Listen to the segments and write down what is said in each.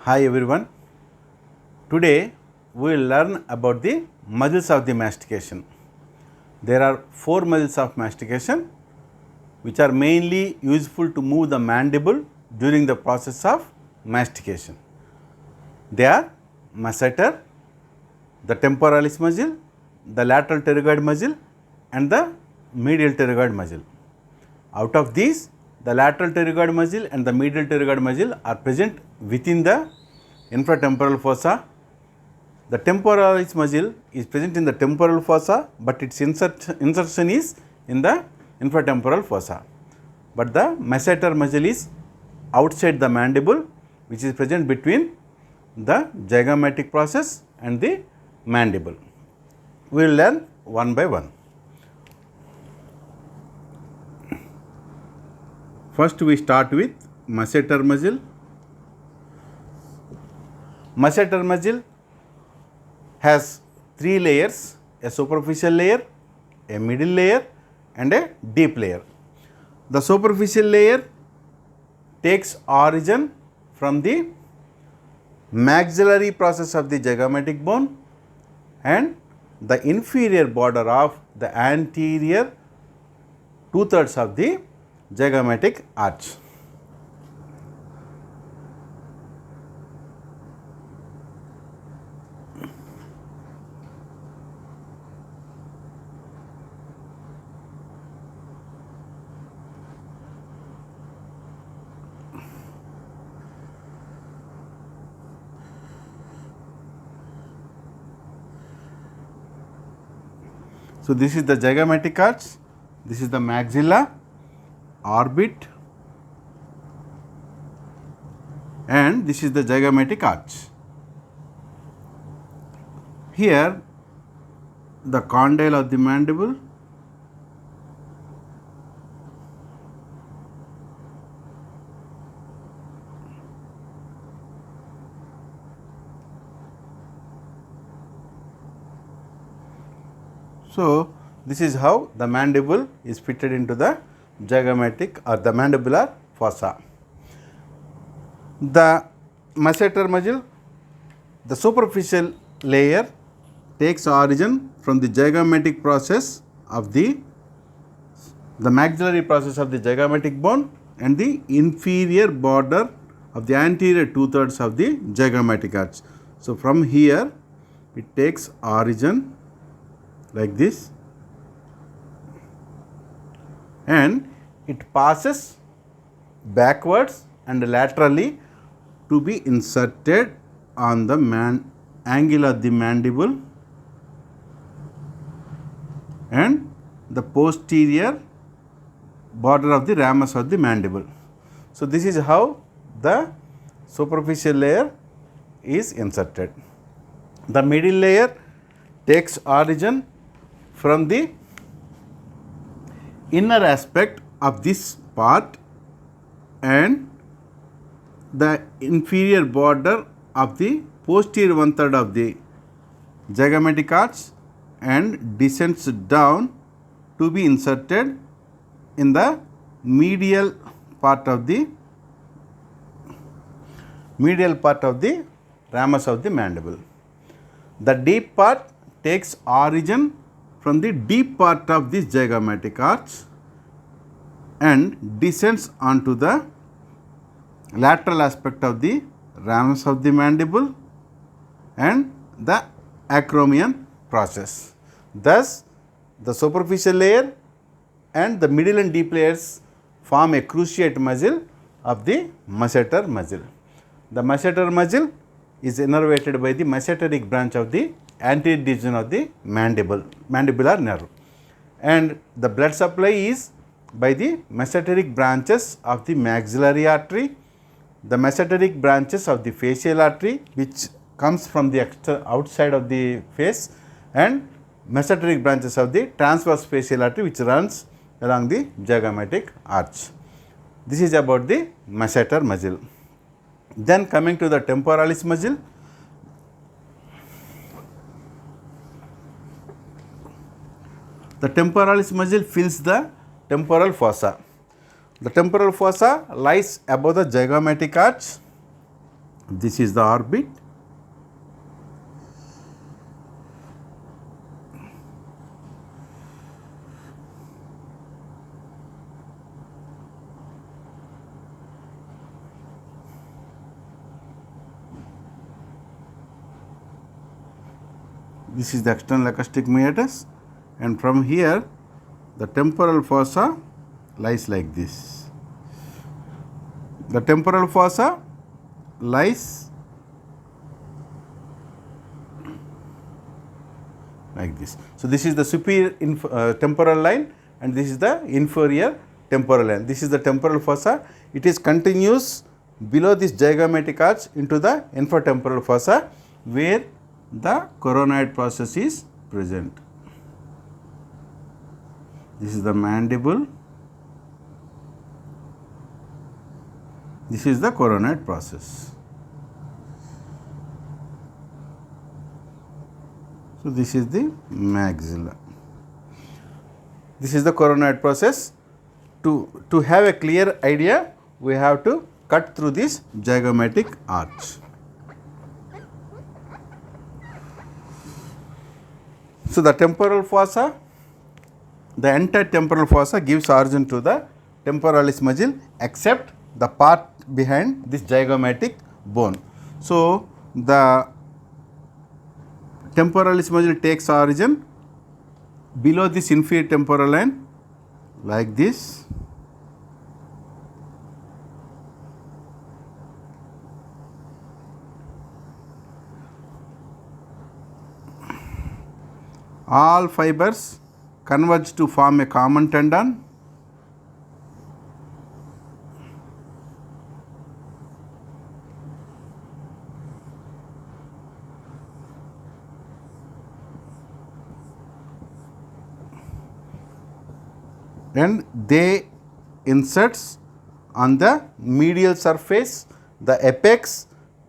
Hi everyone. Today we will learn about the muscles of the mastication. There are four muscles of mastication which are mainly useful to move the mandible during the process of mastication. They are masseter, the temporalis muscle, the lateral pterygoid muscle and the medial pterygoid muscle. Out of these, the lateral pterygoid muscle and the medial pterygoid muscle are present within the infratemporal fossa. The temporalis muscle is present in the temporal fossa, but its insertion is in the infratemporal fossa. But the masseter muscle is outside the mandible, which is present between the zygomatic process and the mandible. We will learn one by one. First we start with masseter muscle. Masseter muscle has three layers: a superficial layer, a middle layer and a deep layer. The superficial layer takes origin from the maxillary process of the zygomatic bone and the inferior border of the anterior 2/3 of the zygomatic arch. So, this is the zygomatic arch, this is the maxilla, orbit and this is the zygomatic arch. Here the condyle of the mandible, so this is how the mandible is fitted into the zygomatic or the mandibular fossa. The masseter muscle, the superficial layer takes origin from the zygomatic process of the maxillary process of the zygomatic bone and the inferior border of the anterior 2/3 of the zygomatic arch. So, from here it takes origin like this and it passes backwards and laterally to be inserted on the angle of the mandible and the posterior border of the ramus of the mandible. So, this is how the superficial layer is inserted. The middle layer takes origin from the inner aspect of this part and the inferior border of the posterior 1/3 of the zygomatic arch and descends down to be inserted in the medial part of the ramus of the mandible. The deep part takes origin from the deep part of this zygomatic arch and descends onto the lateral aspect of the ramus of the mandible and the acromion process. Thus, the superficial layer and the middle and deep layers form a cruciate muscle of the masseter muscle. The masseter muscle is innervated by the masseteric branch of the anterior division of the mandibular nerve, and the blood supply is by the masseteric branches of the maxillary artery, the masseteric branches of the facial artery which comes from the outside of the face, and masseteric branches of the transverse facial artery which runs along the zygomatic arch. This is about the masseter muscle. Then coming to the temporalis muscle. The temporalis muscle fills the temporal fossa. The temporal fossa lies above the zygomatic arch This is the orbit. This is the external acoustic meatus, and from here the temporal fossa lies like this. The temporal fossa lies like this. So, this is the superior temporal line, and this is the inferior temporal line. This is the temporal fossa. It is continuous below this zygomatic arch into the infratemporal fossa, where the coronoid process is present. This is the mandible. This is the coronoid process. So, this is the maxilla. This is the coronoid process. To have a clear idea, we have to cut through this zygomatic arch. So, the temporal fossa, the entire temporal fossa gives origin to the temporalis majil except the part behind this zygomatic bone. So, the temporalis majil takes origin below this inferior temporal line like this. All fibers converge to form a common tendon. And they inserts on the medial surface, the apex,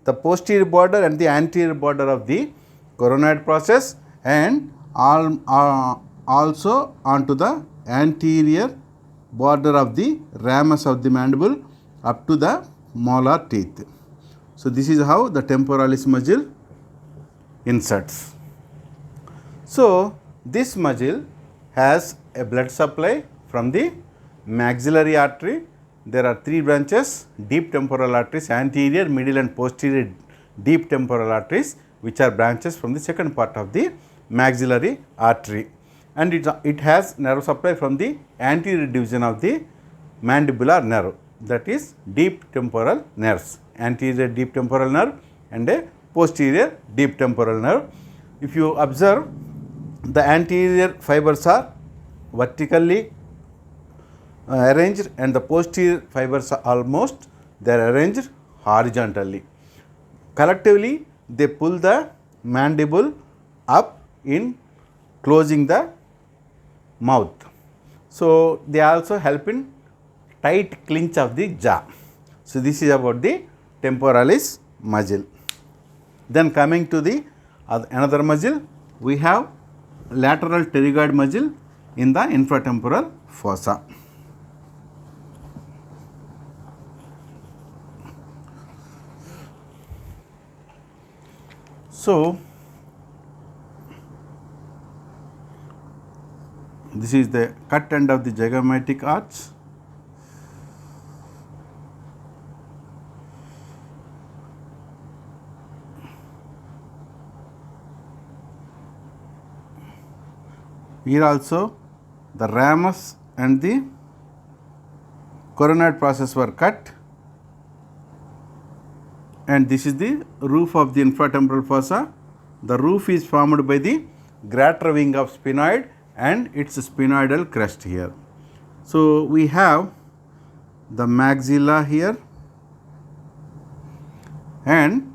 the posterior border and the anterior border of the coronoid process, and also onto the anterior border of the ramus of the mandible up to the molar teeth. So, this is how the temporalis majil inserts. So, this majil has a blood supply from the maxillary artery. There are three branches: deep temporal arteries, anterior, middle and posterior deep temporal arteries, which are branches from the second part of the maxillary artery, and it has nerve supply from the anterior division of the mandibular nerve, that is deep temporal nerves, anterior deep temporal nerve and a posterior deep temporal nerve. If you observe, the anterior fibers are vertically arranged and the posterior fibers are almost they are arranged horizontally. Collectively, they pull the mandible up in closing the mouth. So, they also help in tight clinch of the jaw. So, this is about the temporalis majil. Then coming to the another majil, we have lateral pterygoid majil in the infratemporal fossa. So, this is the cut end of the zygomatic arch. Here also the ramus and the coronoid process were cut, and this is the roof of the infratemporal fossa. The roof is formed by the greater wing of sphenoid and its sphenoidal crest here. So, we have the maxilla here, and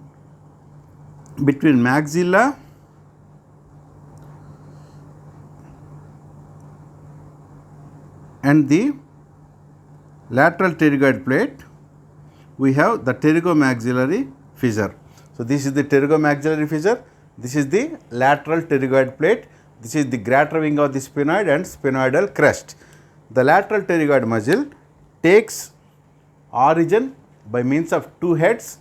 between maxilla and the lateral pterygoid plate, we have the pterygomaxillary fissure. So, this is the pterygomaxillary fissure, this is the lateral pterygoid plate, this is the greater wing of the sphenoid and sphenoidal crest. The lateral pterygoid majil takes origin by means of two heads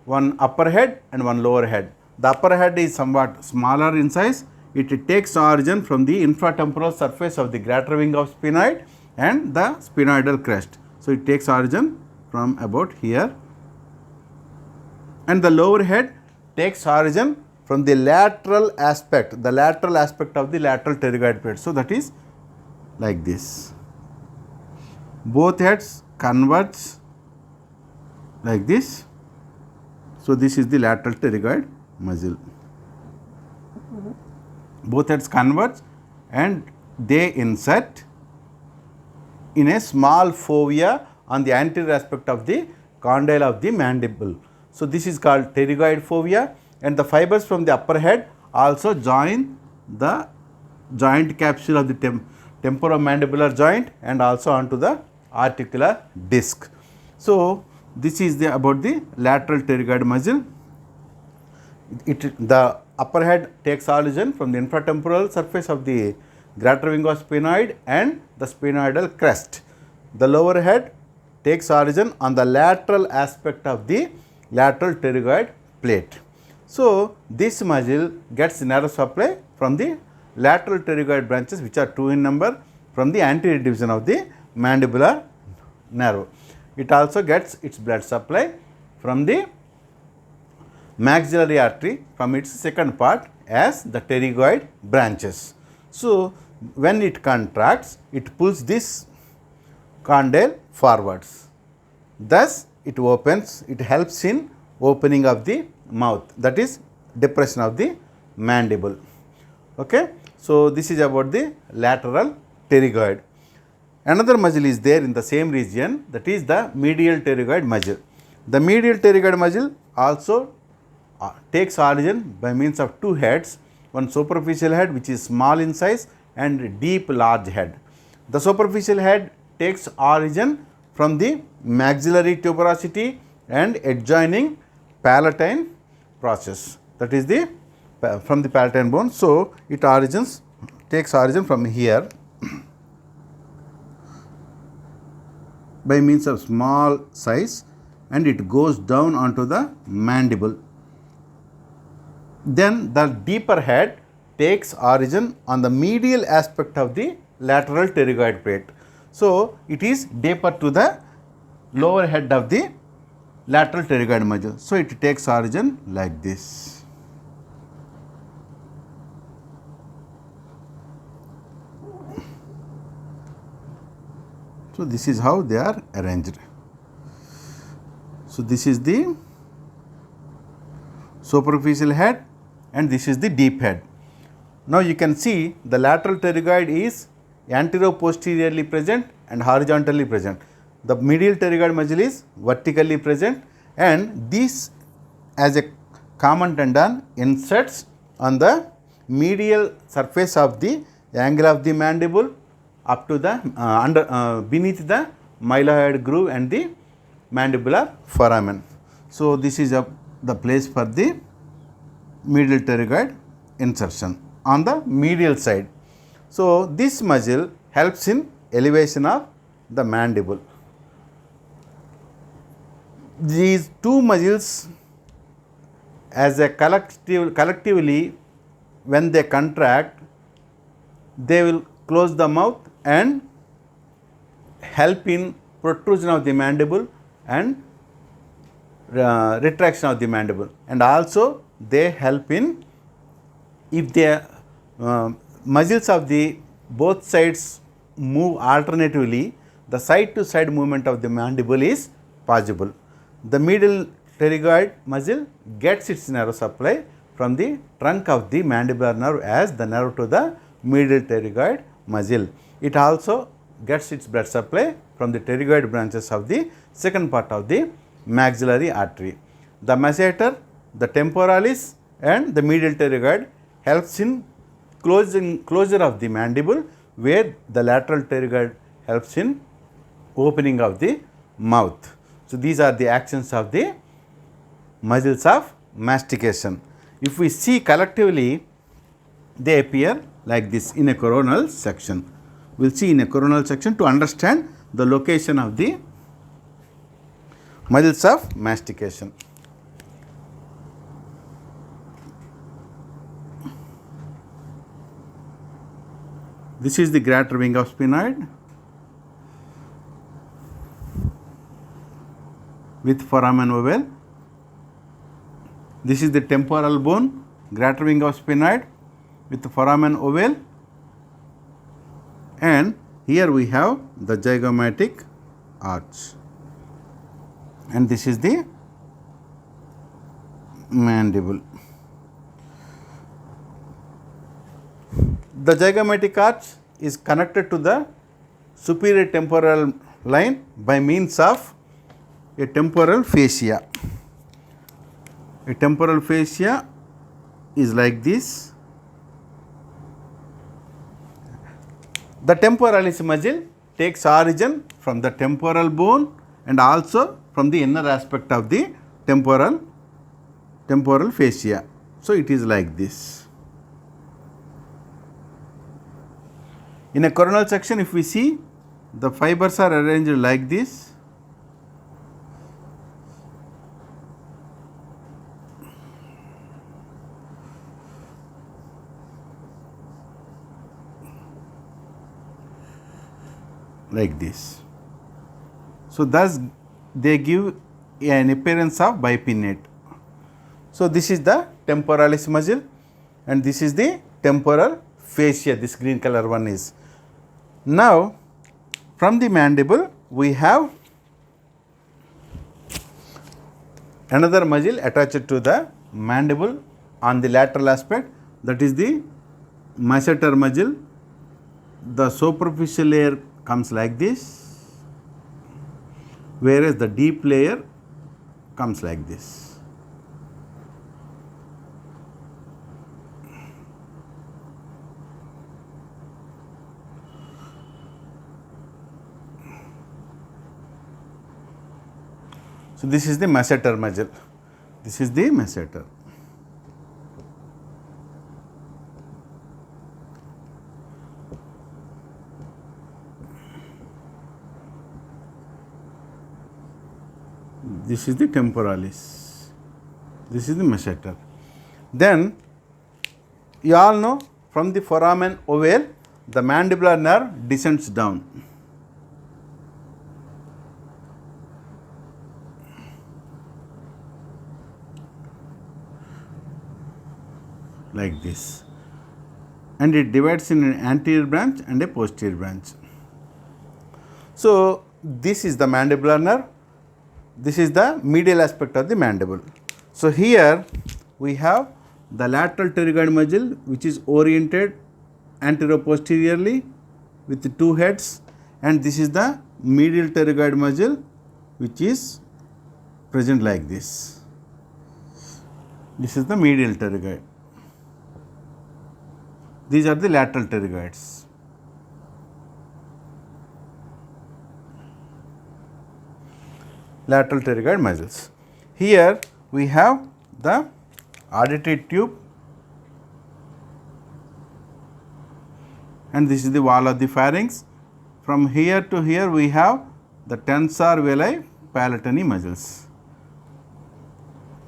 one upper head and one lower head. The upper head is somewhat smaller in size. It takes origin from the infratemporal surface of the greater wing of sphenoid and the sphenoidal crest. So, it takes origin from about here, and the lower head takes origin from the lateral aspect of the lateral pterygoid plate. So, that is like this. Both heads converge like this. So, this is the lateral pterygoid muscle. Both heads converge and they insert in a small fovea on the anterior aspect of the condyle of the mandible. So, this is called pterygoid fovea, and the fibers from the upper head also join the joint capsule of the temporomandibular joint and also onto the articular disc. So, this is about the lateral pterygoid muscle. The upper head takes origin from the infratemporal surface of the greater wing of sphenoid and the sphenoidal crest. The lower head takes origin on the lateral aspect of the lateral pterygoid plate. So, this muscle gets nerve supply from the lateral pterygoid branches, which are 2 in number, from the anterior division of the mandibular nerve. It also gets its blood supply from the maxillary artery from its second part as the pterygoid branches. So, when it contracts, it pulls this condyle forwards. Thus, it opens, it helps in opening of the mouth, that is depression of the mandible. Okay. So, this is about the lateral pterygoid. Another muscle is there in the same region, that is the medial pterygoid muscle. The medial pterygoid muscle also takes origin by means of 2 heads, one superficial head which is small in size and deep large head. The superficial head takes origin from the maxillary tuberosity and adjoining palatine process, that is the from the palatine bone. So, it takes origin from here by means of small size, and it goes down onto the mandible. Then the deeper head takes origin on the medial aspect of the lateral pterygoid plate. So, it is deeper to the lower head of the lateral pterygoid muscle. So, it takes origin like this. So, this is how they are arranged. So, this is the superficial head and this is the deep head. Now, you can see the lateral pterygoid is antero-posteriorly present and horizontally present. The medial pterygoid muscle is vertically present, and this as a common tendon inserts on the medial surface of the angle of the mandible up to the beneath the mylohyoid groove and the mandibular foramen. So, this is the place for the medial pterygoid insertion on the medial side. So, this muscle helps in elevation of the mandible. These 2 muscles as a collectively when they contract, they will close the mouth and help in protrusion of the mandible and retraction of the mandible, and also they help in, if the muscles of the both sides move alternatively, the side to side movement of the mandible is possible. The medial pterygoid muscle gets its nerve supply from the trunk of the mandibular nerve as the nerve to the medial pterygoid muscle. It also gets its blood supply from the pterygoid branches of the second part of the maxillary artery. The masseter, the temporalis and the medial pterygoid helps in closure of the mandible, where the lateral pterygoid helps in opening of the mouth. So, these are the actions of the muscles of mastication. If we see collectively, they appear like this in a coronal section. We will see in a coronal section to understand the location of the muscles of mastication. This is the greater wing of sphenoid with foramen ovale. This is the temporal bone, greater wing of sphenoid with the foramen ovale, and here we have the zygomatic arch, and this is the mandible. The zygomatic arch is connected to the superior temporal line by means of a temporal fascia. A temporal fascia is like this. The temporalis muscle takes origin from the temporal bone and also from the inner aspect of the temporal fascia. So, it is like this. In a coronal section, if we see, the fibers are arranged like this. Like this. So, thus they give an appearance of bipinnate. So, this is the temporalis muscle and this is the temporal fascia, this green color one is. Now, from the mandible we have another muscle attached to the mandible on the lateral aspect, that is the masseter muscle. The superficial layer comes like this, whereas the deep layer comes like this. So, this is the masseter muscle, this is the masseter. This is the temporalis, this is the masseter. Then you all know from the foramen ovale the mandibular nerve descends down. Like this, and it divides in an anterior branch and a posterior branch. So, this is the mandibular nerve, this is the medial aspect of the mandible. So, here we have the lateral pterygoid muscle which is oriented anterior-posteriorly with two heads, and this is the medial pterygoid muscle which is present like this. This is the medial pterygoid. These are the lateral pterygoids. Lateral pterygoid muscles. Here we have the auditory tube, and this is the wall of the pharynx. From here to here we have the tensor veli palatini muscles.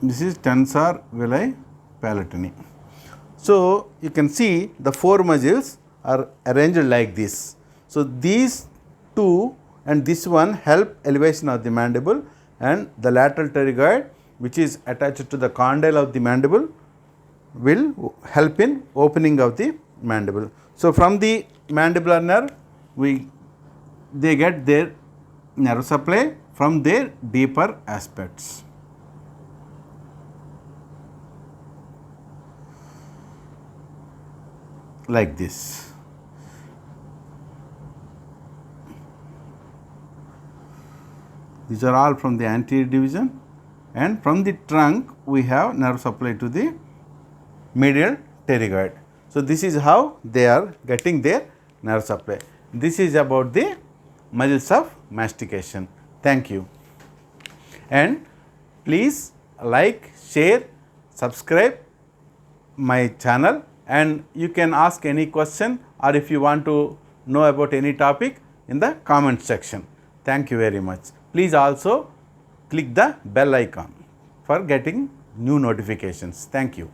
This is tensor veli palatini. So, you can see the four muscles are arranged like this. So, these two and this one help elevation of the mandible, and the lateral pterygoid which is attached to the condyle of the mandible will help in opening of the mandible. So, from the mandibular nerve they get their nerve supply from their deeper aspects. Like this. These are all from the anterior division, and from the trunk we have nerve supply to the medial pterygoid. So, this is how they are getting their nerve supply. This is about the muscles of mastication. Thank you. And please like, share, subscribe my channel, and you can ask any question, or if you want to know about any topic in the comment section. Thank you very much. Please also click the bell icon for getting new notifications. Thank you.